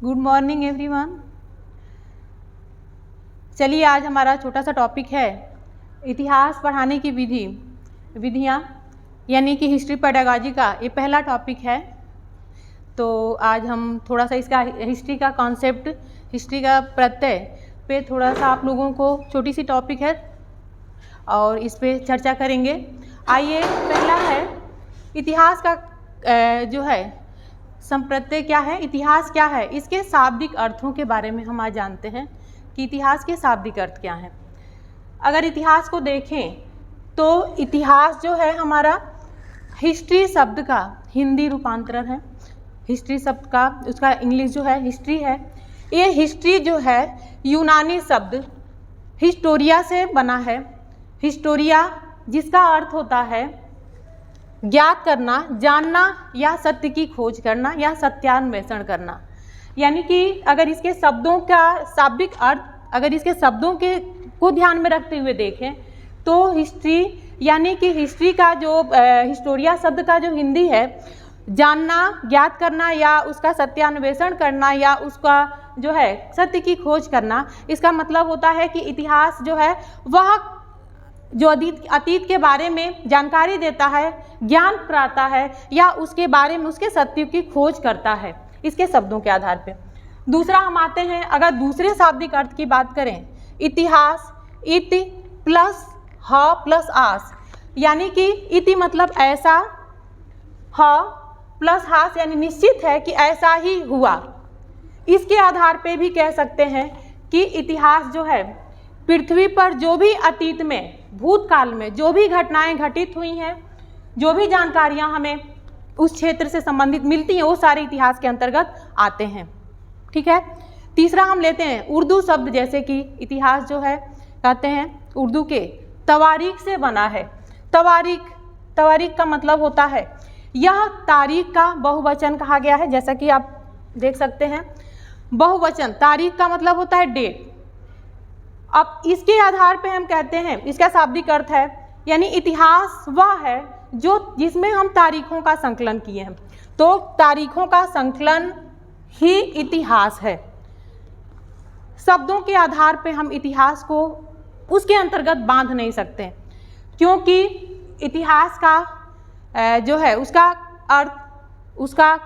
Good morning everyone. चलिए आज हमारा छोटा सा टॉपिक है इतिहास पढ़ाने की विधियाँ यानी कि हिस्ट्री पेडागॉजी का ये पहला टॉपिक है। तो आज हम थोड़ा सा इसका हिस्ट्री का कॉन्सेप्ट, हिस्ट्री का प्रत्यय पे थोड़ा सा आप लोगों को छोटी सी टॉपिक है और इस पे चर्चा करेंगे। आइए, पहला है इतिहास का जो है संप्रत्यय क्या है, इतिहास क्या है, इसके शाब्दिक अर्थों के बारे में हम आज जानते हैं कि इतिहास के शाब्दिक अर्थ क्या हैं। अगर इतिहास को देखें तो इतिहास जो है हमारा हिस्ट्री शब्द का हिंदी रूपांतरण है। हिस्ट्री शब्द का उसका इंग्लिश जो है हिस्ट्री है। ये हिस्ट्री जो है यूनानी शब्द हिस्टोरिया से बना है। हिस्टोरिया जिसका अर्थ होता है ज्ञात करना, जानना या सत्य की खोज करना या सत्यान्वेषण करना। यानी कि अगर इसके शब्दों का शाब्दिक अर्थ, अगर इसके शब्दों के को ध्यान में रखते हुए देखें तो हिस्ट्री यानी कि हिस्ट्री का जो हिस्टोरिया शब्द का जो हिंदी है जानना, ज्ञात करना या उसका सत्यान्वेषण करना या उसका जो है सत्य की खोज करना, इसका मतलब होता है कि इतिहास जो है वह जो अतीत के बारे में जानकारी देता है, ज्ञान कराता है या उसके बारे में उसके सत्य की खोज करता है इसके शब्दों के आधार पे। दूसरा हम आते हैं, अगर दूसरे शाब्दिक अर्थ की बात करें, इतिहास इति प्लस ह प्लस आस, यानी कि इति मतलब ऐसा, ह प्लस हास यानी निश्चित है कि ऐसा ही हुआ। इसके आधार पे भी कह सकते हैं कि इतिहास जो है पृथ्वी पर जो भी अतीत में, भूतकाल में जो भी घटनाएं घटित हुई हैं, जो भी जानकारियां हमें उस क्षेत्र से संबंधित मिलती हैं, वो सारे इतिहास के अंतर्गत आते हैं। ठीक है। तीसरा हम लेते हैं उर्दू शब्द, जैसे कि इतिहास जो है कहते हैं उर्दू के तवारीख से बना है। तवारीख का मतलब होता है, यह तारीख का बहुवचन कहा गया है। जैसा कि आप देख सकते हैं बहुवचन, तारीख का मतलब होता है डेट। अब इसके आधार पे हम कहते हैं, इसका शाब्दिक अर्थ है यानी इतिहास वह है जो जिसमें हम तारीखों का संकलन किए हैं। तो तारीखों का संकलन ही इतिहास है। शब्दों के आधार पे हम इतिहास को उसके अंतर्गत बांध नहीं सकते, क्योंकि इतिहास का जो है उसका अर्थ, उसका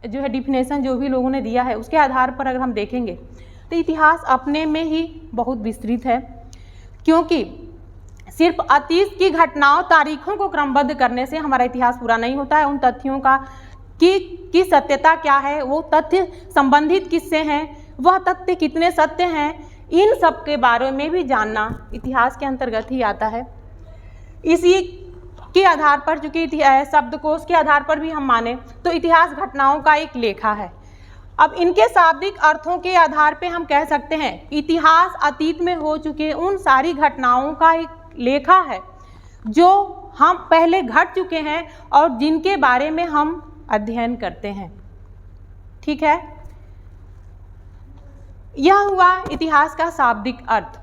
जो है डिफिनेशन जो भी लोगों ने दिया है उसके आधार पर अगर हम देखेंगे तो इतिहास अपने में ही बहुत विस्तृत है। क्योंकि सिर्फ अतीत की घटनाओं, तारीखों को क्रमबद्ध करने से हमारा इतिहास पूरा नहीं होता है। उन तथ्यों का की सत्यता क्या है, वो तथ्य संबंधित किससे हैं, वह तथ्य कितने सत्य हैं, इन सब के बारे में भी जानना इतिहास के अंतर्गत ही आता है। इसी के आधार पर, चूंकि शब्दकोश के आधार पर भी हम माने तो इतिहास घटनाओं का एक लेखा है। अब इनके शाब्दिक अर्थों के आधार पे हम कह सकते हैं इतिहास अतीत में हो चुके उन सारी घटनाओं का एक लेखा है जो हम पहले घट चुके हैं और जिनके बारे में हम अध्ययन करते हैं। ठीक है, यह हुआ इतिहास का शाब्दिक अर्थ।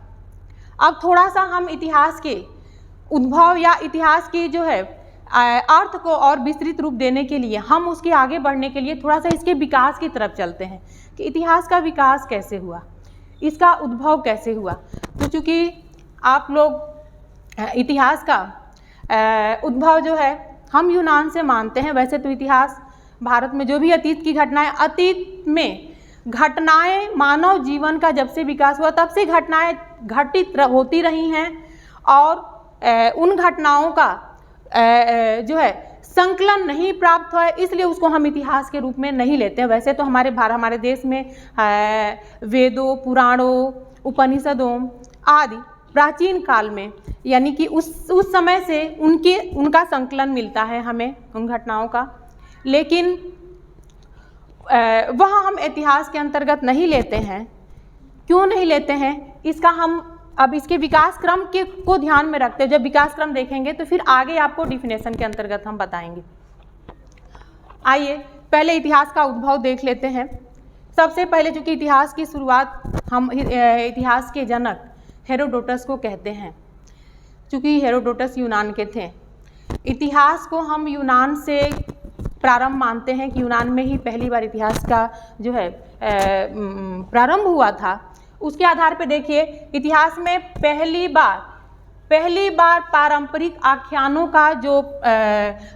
अब थोड़ा सा हम इतिहास के उद्भव या इतिहास की जो है अर्थ को और विस्तृत रूप देने के लिए, हम उसके आगे बढ़ने के लिए थोड़ा सा इसके विकास की तरफ चलते हैं कि इतिहास का विकास कैसे हुआ, इसका उद्भव कैसे हुआ। तो चूँकि आप लोग इतिहास का उद्भव जो है हम यूनान से मानते हैं, वैसे तो इतिहास भारत में जो भी अतीत की घटनाएं, अतीत में घटनाएं मानव जीवन का जब से विकास हुआ तब से घटनाएं घटित होती रही हैं और उन घटनाओं का जो है संकलन नहीं प्राप्त हुआ है, इसलिए उसको हम इतिहास के रूप में नहीं लेते हैं। वैसे तो हमारे देश में वेदों, पुराणों, उपनिषदों आदि प्राचीन काल में यानी कि उस समय से उनका संकलन मिलता है हमें उन घटनाओं का, लेकिन वह हम इतिहास के अंतर्गत नहीं लेते हैं। क्यों नहीं लेते हैं, इसका हम अब इसके विकास क्रम को ध्यान में रखते हैं। जब विकास क्रम देखेंगे तो फिर आगे आपको डिफिनेशन के अंतर्गत हम बताएंगे। आइए पहले इतिहास का उद्भव देख लेते हैं। सबसे पहले चूंकि इतिहास की शुरुआत हम इतिहास के जनक हेरोडोटस को कहते हैं, चूंकि हेरोडोटस यूनान के थे। इतिहास को हम यूनान से प्रारंभ मानते हैं कि यूनान में ही पहली बार इतिहास का जो है प्रारंभ हुआ था। उसके आधार पर देखिए, इतिहास में पहली बार पारंपरिक आख्यानों का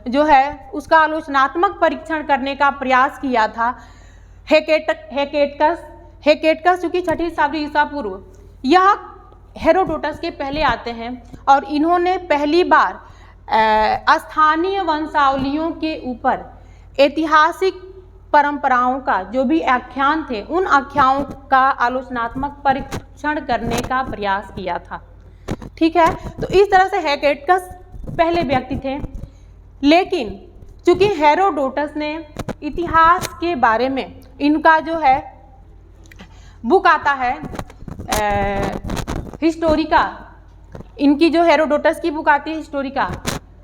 जो है उसका आलोचनात्मक परीक्षण करने का प्रयास किया था हेकेटकस, चूँकि 6वीं शताब्दी ईसा पूर्व, यह हेरोडोटस के पहले आते हैं और इन्होंने पहली बार स्थानीय वंशावलियों के ऊपर ऐतिहासिक परंपराओं का जो भी आख्यान थे उन आख्यानों का आलोचनात्मक परीक्षण करने का प्रयास किया था। ठीक है, तो इस तरह से हेकेटकस पहले व्यक्ति थे। लेकिन चूंकि हेरोडोटस ने इतिहास के बारे में, इनका जो है बुक आता है हिस्टोरिका, इनकी जो हेरोडोटस की बुक आती है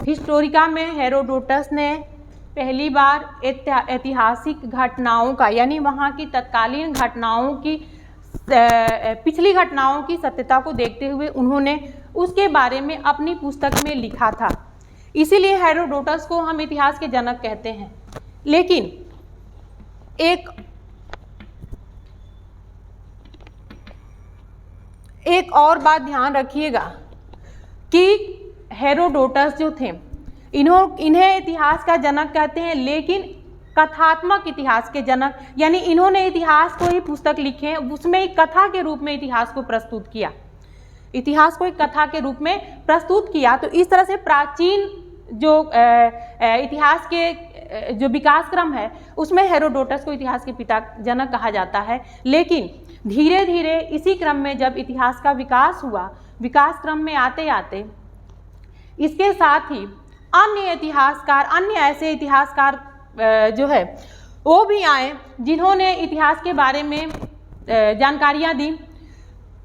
हिस्टोरिका में हेरोडोटस ने पहली बार ऐतिहासिक घटनाओं का, यानी वहाँ की तत्कालीन घटनाओं की, पिछली घटनाओं की सत्यता को देखते हुए उन्होंने उसके बारे में अपनी पुस्तक में लिखा था। इसीलिए हेरोडोटस को हम इतिहास के जनक कहते हैं। लेकिन एक और बात ध्यान रखिएगा कि हेरोडोटस जो थे, इन्हें इतिहास का जनक कहते हैं, लेकिन कथात्मक इतिहास के जनक, यानी इन्होंने इतिहास को ही पुस्तक लिखे, उसमें एक कथा के रूप में इतिहास को प्रस्तुत किया, इतिहास को एक कथा के रूप में प्रस्तुत किया। तो इस तरह से प्राचीन जो इतिहास के जो विकास क्रम है उसमें हेरोडोटस को इतिहास के पिता जनक कहा जाता है। लेकिन धीरे धीरे इसी क्रम में जब इतिहास का विकास हुआ, विकास क्रम में आते आते इसके साथ ही अन्य ऐसे इतिहासकार जो है वो भी आए जिन्होंने इतिहास के बारे में जानकारियाँ दी।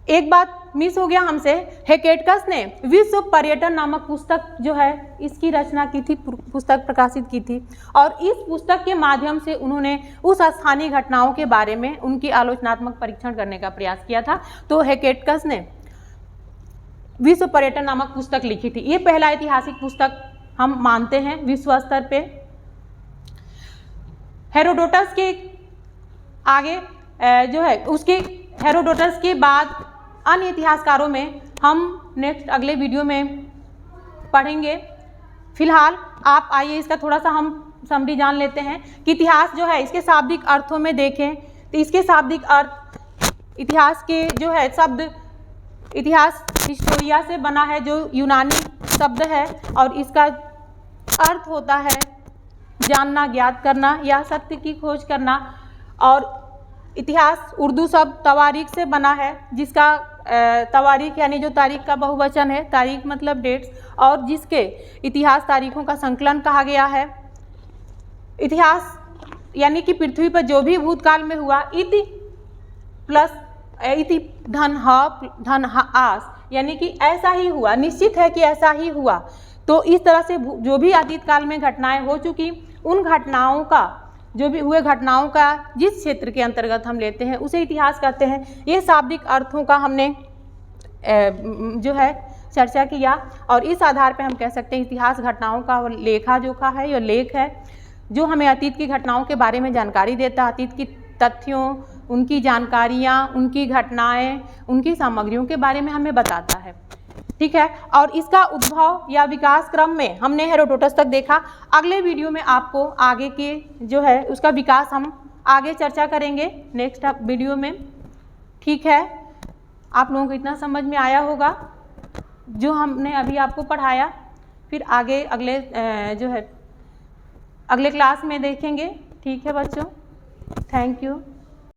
एक बात मिस हो गया हमसे, हेकेटकस ने विश्व पर्यटन नामक पुस्तक जो है इसकी रचना की थी, पुस्तक प्रकाशित की थी, और इस पुस्तक के माध्यम से उन्होंने उस स्थानीय घटनाओं के बारे में उनकी आलोचनात्मक परीक्षण करने का प्रयास किया था। तो हेकेटकस ने विश्व पर्यटन नामक पुस्तक लिखी थी। ये पहला ऐतिहासिक पुस्तक हम मानते हैं विश्व स्तर पे। हेरोडोटस के आगे जो है उसके हेरोडोटस के बाद अन्य इतिहासकारों में हम नेक्स्ट अगले वीडियो में पढ़ेंगे। फिलहाल आप आइए इसका थोड़ा सा हम समरी जान लेते हैं कि इतिहास जो है इसके शाब्दिक अर्थों में देखें तो इसके शाब्दिक अर्थ, इतिहास के जो है शब्द, इतिहास हिस्टोरिया से बना है जो यूनानी शब्द है, और इसका अर्थ होता है जानना, ज्ञात करना या सत्य की खोज करना। और इतिहास उर्दू शब्द तवारीख से बना है, जिसका तवारीख यानी जो तारीख का बहुवचन है, तारीख मतलब डेट्स, और जिसके इतिहास तारीखों का संकलन कहा गया है। इतिहास यानी कि पृथ्वी पर जो भी भूतकाल में हुआ, इति प्लस इति धन आस, यानी कि ऐसा ही हुआ, निश्चित है कि ऐसा ही हुआ। तो इस तरह से जो भी अतीत काल में घटनाएं हो चुकी, उन घटनाओं का, जो भी हुए घटनाओं का जिस क्षेत्र के अंतर्गत हम लेते हैं उसे इतिहास कहते हैं। ये शाब्दिक अर्थों का हमने जो है चर्चा किया, और इस आधार पर हम कह सकते हैं इतिहास घटनाओं का लेखा जोखा है, यह लेख है जो हमें अतीत की घटनाओं के बारे में जानकारी देता है, अतीत की तथ्यों, उनकी जानकारियाँ, उनकी घटनाएं, उनकी सामग्रियों के बारे में हमें बताता है। ठीक है, और इसका उद्भव या विकास क्रम में हमने हेरोडोटस तक देखा। अगले वीडियो में आपको आगे के जो है उसका विकास हम आगे चर्चा करेंगे नेक्स्ट वीडियो में। ठीक है, आप लोगों को इतना समझ में आया होगा जो हमने अभी आपको पढ़ाया। फिर आगे अगले जो है अगले क्लास में देखेंगे। ठीक है बच्चों, थैंक यू।